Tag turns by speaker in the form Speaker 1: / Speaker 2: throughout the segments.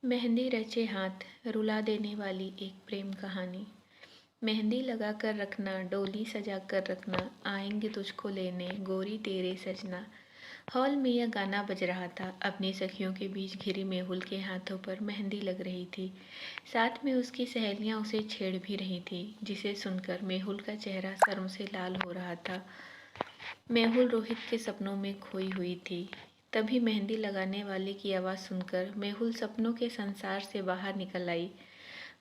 Speaker 1: मेहंदी रचे हाथ रुला देने वाली एक प्रेम कहानी। मेहंदी लगा कर रखना, डोली सजा कर रखना, आएंगे तुझको लेने गोरी तेरे सजना। हॉल में यह गाना बज रहा था। अपनी सखियों के बीच घिरी मेहुल के हाथों पर मेहंदी लग रही थी। साथ में उसकी सहेलियां उसे छेड़ भी रही थी, जिसे सुनकर मेहुल का चेहरा शर्म से लाल हो रहा था। मेहुल रोहित के सपनों में खोई हुई थी। तभी मेहंदी लगाने वाले की आवाज़ सुनकर मेहुल सपनों के संसार से बाहर निकल आई।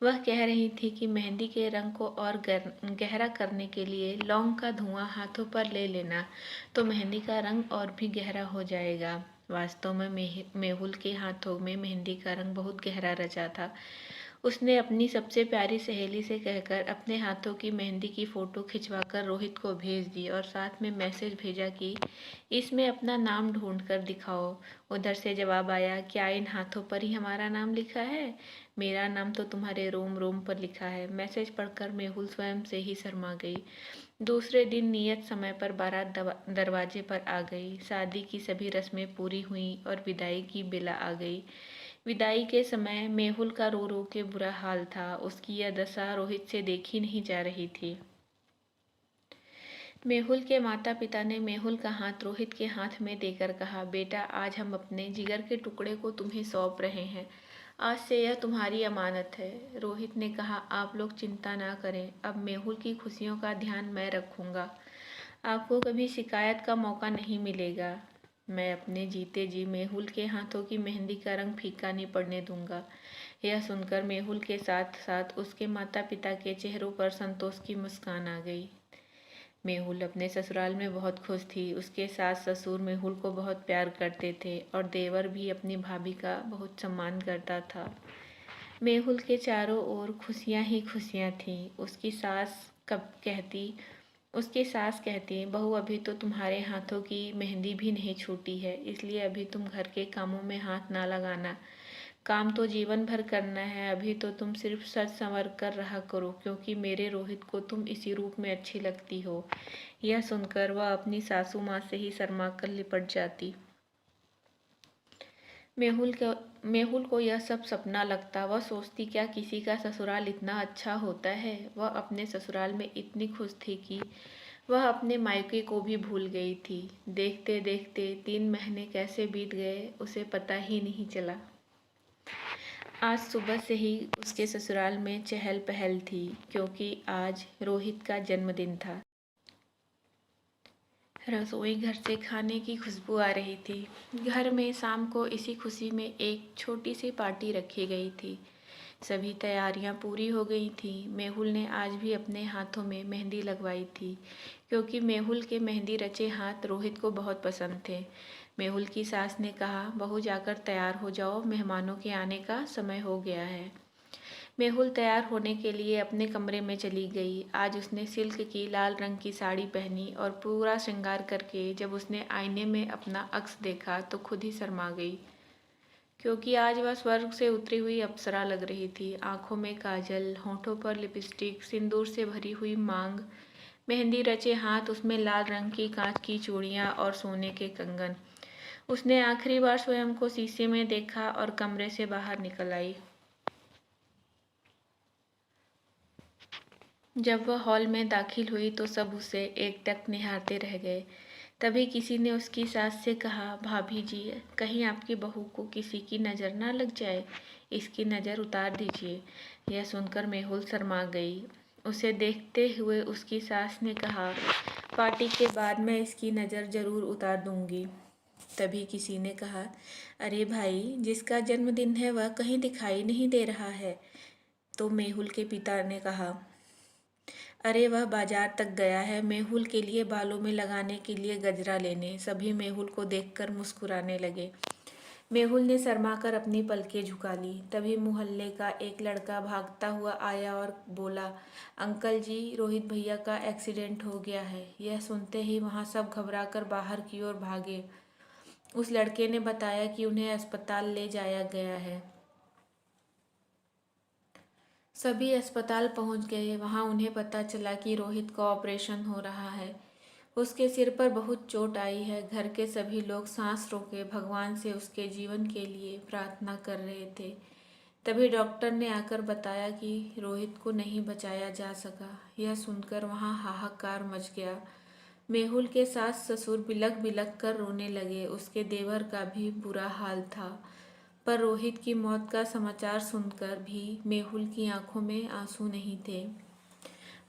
Speaker 1: वह कह रही थी कि मेहंदी के रंग को और गहरा करने के लिए लौंग का धुआं हाथों पर ले लेना, तो मेहंदी का रंग और भी गहरा हो जाएगा। वास्तव में मेहुल के हाथों में मेहंदी का रंग बहुत गहरा रचा था। उसने अपनी सबसे प्यारी सहेली से कहकर अपने हाथों की मेहंदी की फ़ोटो खिंचवाकर रोहित को भेज दी और साथ में मैसेज भेजा कि इसमें अपना नाम ढूंढ कर दिखाओ। उधर से जवाब आया, क्या इन हाथों पर ही हमारा नाम लिखा है? मेरा नाम तो तुम्हारे रोम रोम पर लिखा है। मैसेज पढ़कर मेहुल स्वयं से ही शर्मा गई। दूसरे दिन नियत समय पर बारात दरवाजे पर आ गई। शादी की सभी रस्में पूरी हुईं और विदाई की बेला आ गई। विदाई के समय मेहुल का रो रो के बुरा हाल था। उसकी यह दशा रोहित से देखी नहीं जा रही थी। मेहुल के माता पिता ने मेहुल का हाथ रोहित के हाथ में देकर कहा, बेटा, आज हम अपने जिगर के टुकड़े को तुम्हें सौंप रहे हैं। आज से यह तुम्हारी अमानत है। रोहित ने कहा, आप लोग चिंता ना करें, अब मेहुल की खुशियों का ध्यान मैं रखूंगा। आपको कभी शिकायत का मौका नहीं मिलेगा। मैं अपने जीते जी मेहुल के हाथों की मेहंदी का रंग फीका नहीं पड़ने दूंगा। यह सुनकर मेहुल के साथ साथ उसके माता पिता के चेहरों पर संतोष की मुस्कान आ गई। मेहुल अपने ससुराल में बहुत खुश थी। उसके सास ससुर मेहुल को बहुत प्यार करते थे और देवर भी अपनी भाभी का बहुत सम्मान करता था। मेहुल के चारों ओर खुशियां ही खुशियां थीं। उसकी सास कहती, बहू, अभी तो तुम्हारे हाथों की मेहंदी भी नहीं छूटी है, इसलिए अभी तुम घर के कामों में हाथ ना लगाना। काम तो जीवन भर करना है। अभी तो तुम सिर्फ सज संवर कर रहा करो, क्योंकि मेरे रोहित को तुम इसी रूप में अच्छी लगती हो। यह सुनकर वह अपनी सासू माँ से ही शर्मा कर लिपट जाती। मेहुल को यह सब सपना लगता। वह सोचती, क्या किसी का ससुराल इतना अच्छा होता है? वह अपने ससुराल में इतनी खुश थी कि वह अपने मायके को भी भूल गई थी। देखते देखते 3 महीने कैसे बीत गए उसे पता ही नहीं चला। आज सुबह से ही उसके ससुराल में चहल पहल थी, क्योंकि आज रोहित का जन्मदिन था। रसोई घर से खाने की खुशबू आ रही थी। घर में शाम को इसी खुशी में एक छोटी सी पार्टी रखी गई थी। सभी तैयारियां पूरी हो गई थी। मेहुल ने आज भी अपने हाथों में मेहंदी लगवाई थी, क्योंकि मेहुल के मेहंदी रचे हाथ रोहित को बहुत पसंद थे। मेहुल की सास ने कहा, बहू, जाकर तैयार हो जाओ, मेहमानों के आने का समय हो गया है। मेहुल तैयार होने के लिए अपने कमरे में चली गई। आज उसने सिल्क की लाल रंग की साड़ी पहनी और पूरा श्रृंगार करके जब उसने आईने में अपना अक्स देखा तो खुद ही शर्मा गई, क्योंकि आज वह स्वर्ग से उतरी हुई अप्सरा लग रही थी। आंखों में काजल, होठों पर लिपस्टिक, सिंदूर से भरी हुई मांग, मेहंदी रचे हाथ, उसमें लाल रंग की कांच की चूड़ियां और सोने के कंगन। उसने आखिरी बार स्वयं को शीशे में देखा और कमरे से बाहर निकल आई। जब वह हॉल में दाखिल हुई तो सब उसे एकटक निहारते रह गए। तभी किसी ने उसकी सास से कहा, भाभी जी, कहीं आपकी बहू को किसी की नज़र ना लग जाए, इसकी नज़र उतार दीजिए। यह सुनकर मेहुल शर्मा गई। उसे देखते हुए उसकी सास ने कहा, पार्टी के बाद मैं इसकी नज़र जरूर उतार दूंगी। तभी किसी ने कहा, अरे भाई, जिसका जन्मदिन है वह कहीं दिखाई नहीं दे रहा है। तो मेहुल के पिता ने कहा, अरे वह बाजार तक गया है मेहुल के लिए बालों में लगाने के लिए गजरा लेने। सभी मेहुल को देखकर मुस्कुराने लगे। मेहुल ने शर्माकर अपनी पलकें झुका ली। तभी मोहल्ले का एक लड़का भागता हुआ आया और बोला, अंकल जी, रोहित भैया का एक्सीडेंट हो गया है। यह सुनते ही वहां सब घबराकर बाहर की ओर भागे। उस लड़के ने बताया कि उन्हें अस्पताल ले जाया गया है। सभी अस्पताल पहुंच गए। वहां उन्हें पता चला कि रोहित का ऑपरेशन हो रहा है। उसके सिर पर बहुत चोट आई है। घर के सभी लोग सांस रोके भगवान से उसके जीवन के लिए प्रार्थना कर रहे थे। तभी डॉक्टर ने आकर बताया कि रोहित को नहीं बचाया जा सका। यह सुनकर वहाँ हाहाकार मच गया। मेहुल के सास ससुर बिलख बिलख कर रोने लगे। उसके देवर का भी बुरा हाल था। पर रोहित की मौत का समाचार सुनकर भी मेहुल की आंखों में आंसू नहीं थे।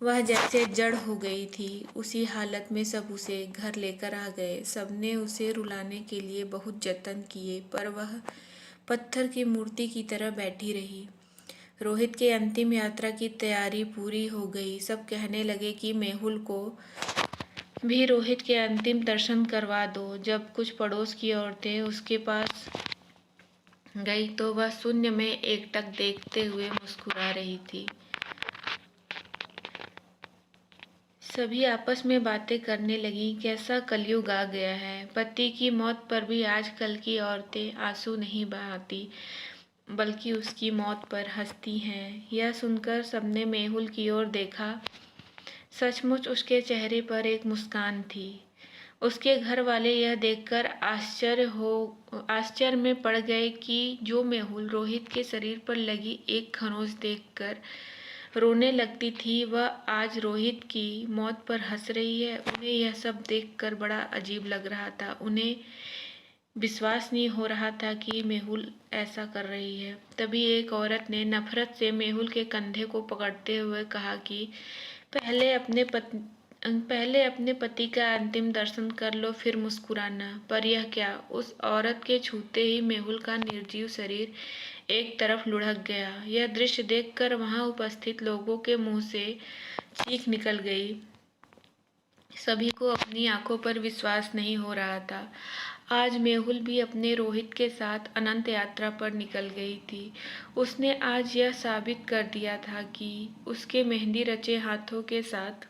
Speaker 1: वह जैसे जड़ हो गई थी। उसी हालत में सब उसे घर लेकर आ गए। सबने उसे रुलाने के लिए बहुत जतन किए, पर वह पत्थर की मूर्ति की तरह बैठी रही। रोहित के अंतिम यात्रा की तैयारी पूरी हो गई। सब कहने लगे कि मेहुल को भी रोहित के अंतिम दर्शन करवा दो। जब कुछ पड़ोस की औरतें उसके पास गई तो वह शून्य में एकटक देखते हुए मुस्कुरा रही थी। सभी आपस में बातें करने लगी, कैसा कलयुग आ गया है। पति की मौत पर भी आजकल की औरतें आंसू नहीं बहाती, बल्कि उसकी मौत पर हंसती हैं। यह सुनकर सबने मेहुल की ओर देखा। सचमुच उसके चेहरे पर एक मुस्कान थी। उसके घर वाले यह देखकर आश्चर्य में पड़ गए कि जो मेहुल रोहित के शरीर पर लगी एक खरोंच देखकर रोने लगती थी, वह आज रोहित की मौत पर हंस रही है। उन्हें यह सब देखकर बड़ा अजीब लग रहा था। उन्हें विश्वास नहीं हो रहा था कि मेहुल ऐसा कर रही है। तभी एक औरत ने नफरत से मेहुल के कंधे को पकड़ते हुए कहा कि पहले अपने पति का अंतिम दर्शन कर लो, फिर मुस्कुराना। पर यह क्या? उस औरत के छूते ही मेहुल का निर्जीव शरीर एक तरफ लुढ़क गया। यह दृश्य देखकर वहां उपस्थित लोगों के मुंह से चीख निकल गई। सभी को अपनी आंखों पर विश्वास नहीं हो रहा था। आज मेहुल भी अपने रोहित के साथ अनंत यात्रा पर निकल गई थी। उसने आज यह साबित कर दिया था कि उसके मेहंदी रचे हाथों के साथ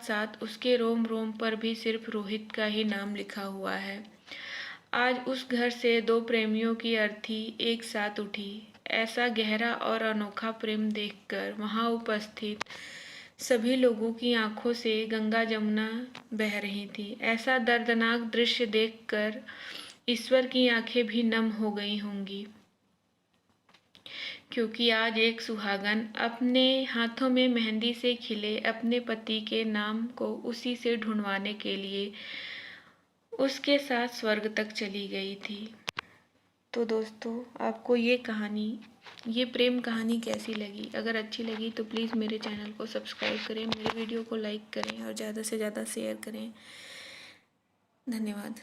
Speaker 1: साथ उसके रोम रोम पर भी सिर्फ रोहित का ही नाम लिखा हुआ है। आज उस घर से दो प्रेमियों की अर्थी एक साथ उठी। ऐसा गहरा और अनोखा प्रेम देखकर वहां उपस्थित सभी लोगों की आंखों से गंगा जमुना बह रही थी। ऐसा दर्दनाक दृश्य देखकर ईश्वर की आंखें भी नम हो गई होंगी, क्योंकि आज एक सुहागन अपने हाथों में मेहंदी से खिले अपने पति के नाम को उसी से ढूंढवाने के लिए उसके साथ स्वर्ग तक चली गई थी। तो दोस्तों, आपको ये प्रेम कहानी कैसी लगी? अगर अच्छी लगी तो प्लीज़ मेरे चैनल को सब्सक्राइब करें, मेरे वीडियो को लाइक करें और ज़्यादा से ज़्यादा शेयर करें। धन्यवाद।